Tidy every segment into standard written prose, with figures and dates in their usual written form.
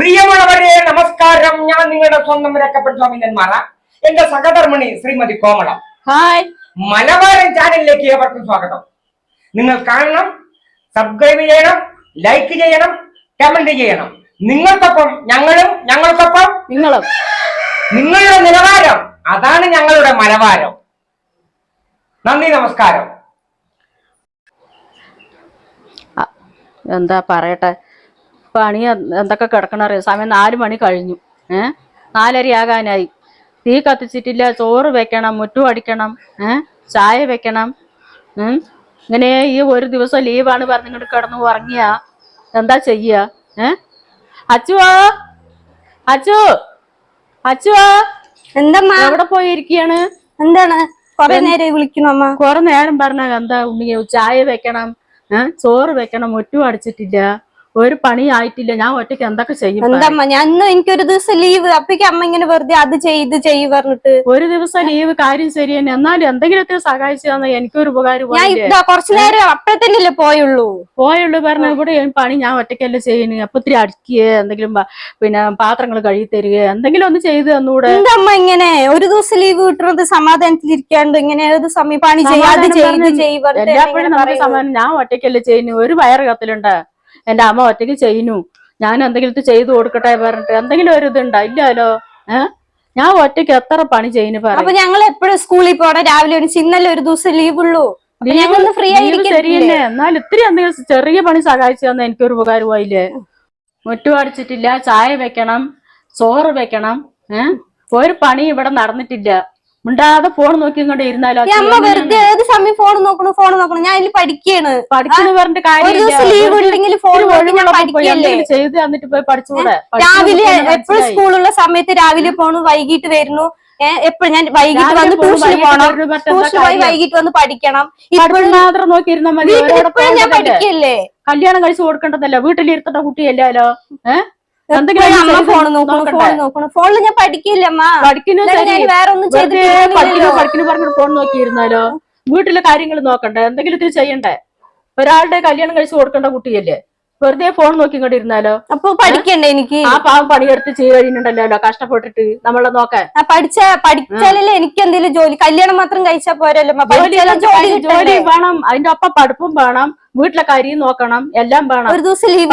പ്രിയമുള്ളവരെ നമസ്കാരം. ഞാൻ നിങ്ങളുടെ സ്വന്തം രക്കപ്പെട്ട സ്വാമിന്മാറ. എന്റെ സഹധർമ്മിണി ശ്രീമതി കോമളം. ഹായ്, മലബാരൻ ചാനലിലേക്ക് ഏവർക്കും സ്വാഗതം. നിങ്ങൾ കാണണം, സബ്സ്ക്രൈബ് ചെയ്യണം, ലൈക്ക് ചെയ്യണം, കമന്റ് ചെയ്യണം. നിങ്ങൾക്കൊപ്പം ഞങ്ങളും, ഞങ്ങൾക്കൊപ്പം നിങ്ങളും. നിങ്ങളുടെ നിലവാരം അതാണ് ഞങ്ങളുടെ മലബാരം. നന്ദി, നമസ്കാരം. എന്താ പറയട്ടെ, പണി എന്തൊക്കെ കിടക്കണറിയോ? സമയം 4 മണി കഴിഞ്ഞു. 4:30 ആകാനായി. തീ കത്തിച്ചിട്ടില്ല. ചോറ് വെക്കണം, മുറ്റം അടിക്കണം, ചായ വെക്കണം. ഇങ്ങനെ ഈ ഒരു ദിവസം ലീവാണ് പറഞ്ഞിങ്ങോട്ട് കിടന്നു ഉറങ്ങിയ എന്താ ചെയ്യ? അച്ചുവോ, അച്ചു, അച്ചുവോ, എന്തമ്മ എവിടെ പോയിരിക്കാണ്? എന്താണ് കൊറേ നേരം വിളിക്കുന്നു അമ്മ? കൊറേ നേരം പറഞ്ഞ എന്താ ഉണ്ണി? ചായ വെക്കണം, ചോറ് വെക്കണം, മുറ്റും അടിച്ചിട്ടില്ല, ഒരു പണി ആയിട്ടില്ല. ഞാൻ ഒറ്റയ്ക്ക് എന്തൊക്കെ ചെയ്യും? എന്തമ്മ, ഞാൻ എനിക്കൊരു ദിവസം ലീവ്, അപ്പേക്ക് അമ്മ ഇങ്ങനെ വെറുതെ അത് ചെയ്ത് പറഞ്ഞിട്ട്. ഒരു ദിവസം ലീവ് കാര്യം ശരി തന്നെ, എന്നാലും എന്തെങ്കിലുമൊക്കെ സഹായിച്ചു തന്നെ എനിക്കൊരു ഉപകാരം. ഞാൻ ഇതാ കുറച്ചു നേരം അപ്പഴത്തന്നെയല്ലേ പോയുള്ളൂ പറഞ്ഞ ഇവിടെ പണി ഞാൻ ഒറ്റയ്ക്കല്ലേ ചെയ്യുന്നു. അപ്പൊ ഇത്തിരി അടിക്കുക, എന്തെങ്കിലും പിന്നെ പാത്രങ്ങൾ കഴുകി തരിക, എന്തെങ്കിലും ഒന്ന് ചെയ്ത് തന്നൂടെ? എന്തമ്മ ഇങ്ങനെ ഒരു ദിവസം ലീവ് കിട്ടുന്നത് സമാധാനത്തിലിരിക്കാണ്ട് ഇങ്ങനെ ഏത് സമയം പണി എല്ലാപ്പോഴും നമുക്ക് സമാധാനം. ഞാൻ ഒറ്റയ്ക്കല്ലേ ചെയ്യുന്നു. ഒരു വയറ് കത്തിലുണ്ട്. എന്റെ അമ്മ ഒറ്റയ്ക്ക് ചെയ്യുന്നു. ഞാൻ എന്തെങ്കിലും ചെയ്തു കൊടുക്കട്ടെ പറഞ്ഞിട്ട് എന്തെങ്കിലും ഒരു ഇതുണ്ടാ? ഇല്ലല്ലോ. ഞാൻ ഒറ്റയ്ക്ക് എത്ര പണി ചെയ്യുന്നു പറ. അപ്പൊ ഞങ്ങൾ എപ്പോഴും സ്കൂളിൽ പോണ രാവിലെ ഇന്നലെ ഒരു ദിവസം ലീവ് ഉള്ളൂ. ഫ്രീ ആയിരിക്കും. ശരിയല്ലേ? എന്നാൽ ഇത്തിരി എന്തെങ്കിലും ചെറിയ പണി സഹായിച്ചു തന്നാ എനിക്കൊരു ഉപകാരമായില്ലേ? മുറ്റം അടിച്ചിട്ടില്ല, ചായ വെക്കണം, ചോറ് വെക്കണം. ഒരു പണി ഇവിടെ നടന്നിട്ടില്ല. മിണ്ടാതെ ഫോൺ നോക്കിക്കൊണ്ട് ഇരുന്നാലോ? അമ്മ വെറുതെ ഏത് സമയം ഫോൺ നോക്കണം. ഞാൻ ഇതിൽ പഠിക്കാണ്. പഠിക്കുന്നു പറഞ്ഞിട്ട് കാര്യം ലീവ് ഉണ്ടെങ്കിൽ ഫോൺ ചെയ്ത് തന്നിട്ട് പോയി പഠിച്ചുകൂടെ? രാവിലെ എപ്പോഴും സ്കൂളുള്ള സമയത്ത് രാവിലെ പോണു, വൈകിട്ട് വരുന്നു. എപ്പോഴും ഞാൻ വൈകിട്ട് വന്ന് ട്യൂഷന് പോണം, ട്യൂഷൻ പോയി വൈകിട്ട് വന്ന് പഠിക്കണം. ഇപ്പോഴും മാത്രം നോക്കിയിരുന്നാ മതി. ഞാൻ പഠിക്കല്ലേ? കല്യാണം കഴിച്ചു കൊടുക്കേണ്ടതല്ല, വീട്ടിലിരുത്തേണ്ട കുട്ടിയല്ലോ. അമ്മ ഫോൺ നോക്കണം. ഫോണിൽ ഞാൻ പഠിക്കില്ല അമ്മ. വേറെ ഒന്നും പഠിക്കുന്നു പറഞ്ഞു ഫോൺ നോക്കിയിരുന്നാലോ? വീട്ടിലെ കാര്യങ്ങൾ നോക്കണ്ടേ? എന്തെങ്കിലും ചെയ്യണ്ടേ? ഒരാളുടെ കല്യാണം കഴിച്ചു കൊടുക്കേണ്ട കുട്ടിയല്ലേ? വെറുതെ ഫോൺ നോക്കിക്കൊണ്ടിരുന്നാലോ? അപ്പൊ പഠിക്കണ്ടേ എനിക്ക്? ആ പാവം പണിയെടുത്ത് ചെയ്ത് കഴിഞ്ഞിട്ടുണ്ടല്ലോ കഷ്ടപ്പെട്ടിട്ട് നമ്മളെ നോക്കാൻ. പഠിച്ചാലല്ലേ എനിക്ക് എന്തെങ്കിലും ജോലി. കല്യാണം മാത്രം കഴിച്ചാൽ പോരല്ലോ. ജോലി വേണം, അതിന്റെ ഒപ്പം പഠിപ്പും വേണം, വീട്ടിലെ കാര്യം നോക്കണം, എല്ലാം വേണം. ഒരു ദിവസം ലീവ്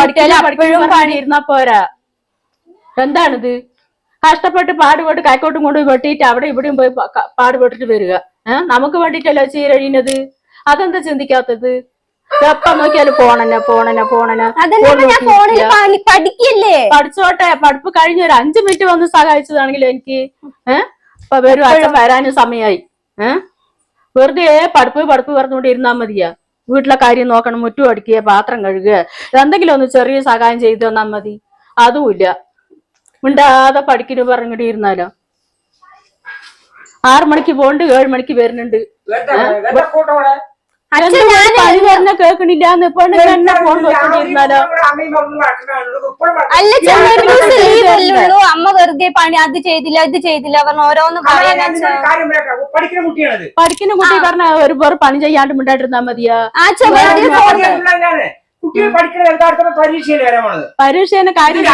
ഇരുന്നാ പോരാ. എന്താണിത്? കഷ്ടപ്പെട്ട് പാടുപെട്ട് കൈക്കോട്ടും കൊണ്ട് വെട്ടിയിട്ട് അവിടെ ഇവിടെയും പോയി പാടുപെട്ടിട്ട് വരിക. നമുക്ക് വേണ്ടിട്ടല്ലോ ചെയ്ത്. അതെന്താ ചിന്തിക്കാത്തത്? എപ്പം നോക്കിയാലും ഫോണന. പഠിച്ചോട്ടെ, പഠിപ്പ് കഴിഞ്ഞ ഒരു 5 മിനിറ്റ് വന്ന് സഹായിച്ചതാണെങ്കിൽ എനിക്ക് ഇപ്പൊ വരും. അച്ഛൻ വരാനും സമയമായി. വെറുതെ പഠിപ്പ് പറഞ്ഞുകൊണ്ട് ഇരുന്നാ മതിയാ? വീട്ടിലെ കാര്യം നോക്കണം, മുറ്റം അടിക്കുക, പാത്രം കഴുകുക, എന്തെങ്കിലും ഒന്ന് ചെറിയ സഹായം ചെയ്തു തന്നാ മതി. അതുമില്ല. മിണ്ടാതെ പഠിക്കുന്നു പറഞ്ഞിട്ട് ഇരുന്നാലോ? 6 മണിക്ക് പോണ്ട്, 7 മണിക്ക് വരുന്നുണ്ട്. പണി പറഞ്ഞ കേൾക്കണില്ല. ഫോൺ നോക്കിയിരുന്നാലോ? അമ്മ വെറുതെ പണി അത് ചെയ്തില്ല ഇത് ചെയ്തില്ല പറഞ്ഞ ഓരോന്ന് പഠിക്കുന്ന കുട്ടി പറഞ്ഞ ഒരു പണി ചെയ്യാണ്ട് മിണ്ടാണ്ടിരുന്നാ മതിയാ? കുട്ടികൾ പഠിക്കുന്ന പരീക്ഷേനെ കാര്യം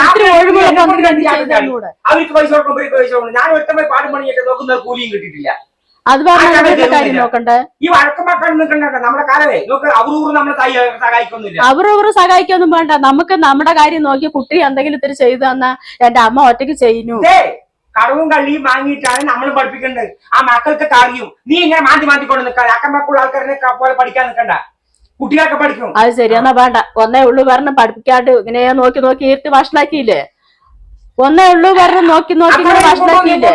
അവർക്ക് പൈസ കൊടുക്കും. ഞാൻ ഒറ്റ പാടും പണിയൊക്കെ നോക്കുന്ന കൂലിയും കിട്ടിയിട്ടില്ല. അത് പറഞ്ഞ കാര്യം നോക്കണ്ടേ? ഈ വഴക്കമാക്കാൻ നിൽക്കണ്ട. നമ്മുടെ കാലമേ നോക്ക്, അവരൂർ നമ്മളെ സഹായിക്കൊന്നുമില്ല. അവരൂർ സഹായിക്കൊന്നും വേണ്ട. നമുക്ക് നമ്മുടെ കാര്യം നോക്കി കുട്ടി എന്തെങ്കിലും ഇത്തിരി ചെയ്തു തന്നാ എന്റെ അമ്മ ഒറ്റയ്ക്ക് ചെയ്യുന്നു. കടവും കള്ളിയും വാങ്ങിയിട്ടാണ് നമ്മൾ പഠിപ്പിക്കേണ്ടത്. ആ മക്കൾക്ക് കാര്യം നീ ഇങ്ങനെ മാറ്റിക്കൊണ്ട് നിൽക്കാതെ അക്കമ്പക്കുള്ള ആൾക്കാരെ പോലെ പഠിക്കാൻ നിൽക്കണ്ട. കുട്ടികളൊക്കെ പഠിക്കും. അത് ശരി, എന്നാ വേണ്ട. ഒന്നേ ഉള്ളു പറഞ്ഞ് പഠിപ്പിക്കാണ്ട് ഇങ്ങനെ നോക്കി ഇരുത്തി ഭക്ഷണാക്കിയില്ലേ? ഒന്നേ ഉള്ളു പറഞ്ഞ് നോക്കി ഭക്ഷണാക്കിയില്ലേ?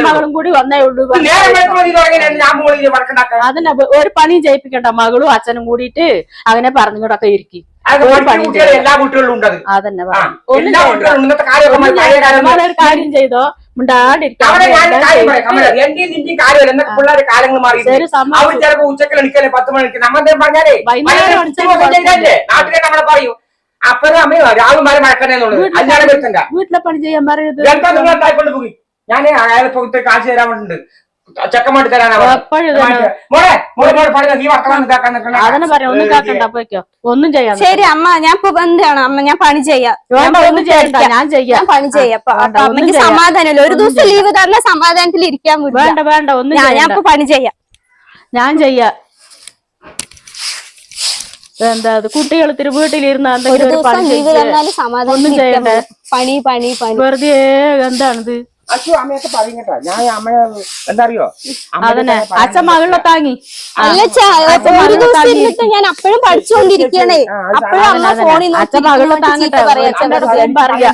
മകളും കൂടി ഒന്നേ ഉള്ളു. അതിനെ ഒരു പണിയും ചെയ്യിപ്പിക്കണ്ട. മകളും അച്ഛനും കൂടിയിട്ട് അങ്ങനെ പറഞ്ഞുകൂടൊക്കെ ഇരിക്കി. എല്ലാ കുട്ടികളും ഉണ്ട്. അതന്നെ ഒരു കാര്യം ചെയ്തോ? കാലങ്ങൾ മാറി. അവർ ചിലപ്പോ ഉച്ചക്കൽ എണിക്കല്ലേ 10 മണിക്ക് നമ്മളെ പറഞ്ഞാലേ നാട്ടിലെ നമ്മളെ പറയും. അപ്പഴും അമ്മയോ രാവും വരെ മഴക്കണ്ടെന്നുള്ളത് അല്ലാതെ വരുത്തണ്ട. വീട്ടിലെ പണി ചെയ്യാൻ പറയുന്നത് എന്താ നിങ്ങൾ തായ്ക്കൊണ്ട് പോയി? ഞാൻ അയാളെ പുറത്ത് കാശ് തരാൻ വേണ്ടിട്ടുണ്ട്. ചെക്കന്മാർക്ക് തരാനാ എപ്പോഴും ഇതന്നെ. മോളെ പഠിക്കാം നീ വർത്തമാനം കേൾക്കാൻ നിൽക്കണ്ട. അതന്നെ പറയാം, ഒന്നും കാക്കണ്ട പോയിക്കോ, ഒന്നും ചെയ്യാൻ ശരി അമ്മ, ഞാൻ ഇപ്പൊ എന്താണ് അമ്മ, ഞാൻ പണി ചെയ്യാം. വേണ്ട, ഒന്നും ചെയ്യണ്ട, ഞാൻ ചെയ്യാം. ഞാൻ പണി ചെയ്യാം. അപ്പൊ അമ്മക്ക് സമാധാനമല്ലോ, ഒരു ദിവസം ലീവ് തന്ന സമാധാനത്തിൽ ഇരിക്കാൻ വേണ്ട പറ്റില്ല. വേണ്ട, ഒന്നും ഞാൻ ചെയ്യണ്ട, ഇപ്പൊ പണി ചെയ്യാം. ഞാൻ ചെയ്യാം. എന്താ കുട്ടികൾ ഇത്തിരി വീട്ടിലിരുന്ന ഒരു എന്തെങ്കിലും ഒരു ദിവസം പണി ലീവ് ചെയ്യ്. തന്നാലും സമാധാനത്തിൽ ഒന്നും ഇരിക്കാൻ ചെയ്യണ്ട. പറ്റും. പണി പണി പണി വെറുതെ എന്താണിത്? അച്ഛൻ അമ്മയൊക്കെ പറഞ്ഞിട്ടാ ഞാൻ അമ്മയെ എന്താ അറിയോ അതന്നെ അച്ഛൻ മകളെ താങ്ങി. അല്ല ഒരു ദിവസം ഇരുന്നിട്ട് ഞാൻ അപ്പോഴും പഠിച്ചുകൊണ്ടിരിക്കണേ. അപ്പോഴും അമ്മ ഫോണിൽ അച്ഛൻ മകളെ താങ്ങിട്ട് പറയാ.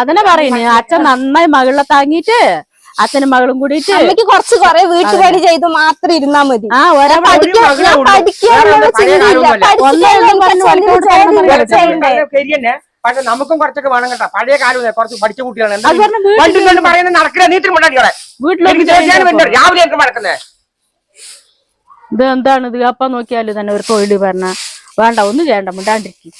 അതന്നെ പറയുന്നു. അച്ഛൻ നന്നായി മകളെ താങ്ങിട്ട് അച്ഛനും മകളും കൂടിയിട്ട് അമ്മയ്ക്ക് കുറച്ച് കുറെ വീട്ടുപണി ചെയ്ത് മാത്രം ഇരുന്നാ മതി. ആ ഒരാ പഠിക്കാനുള്ള ചിന്തയില്ല. ശരിയെന്നെ. പക്ഷെ നമുക്കും കുറച്ചൊക്കെ വേണം കേട്ടോ. പഴയ കാലം കുറച്ച് പഠിച്ച കുട്ടികളാണ്. പറയുന്നത് നടക്കില്ല. നീട്ടിൽ മുണ്ടാടിയോടെ വീട്ടിലേക്ക് രാവിലെ എനിക്ക് നടക്കുന്നത്. ഇത് എന്താണ് ഇത്? അപ്പ നോക്കിയാല് തന്നെ ഒരു തൊഴില് പറഞ്ഞ വേണ്ട, ഒന്നും ചെയ്യണ്ട, മുണ്ടാണ്ടിരിക്കും.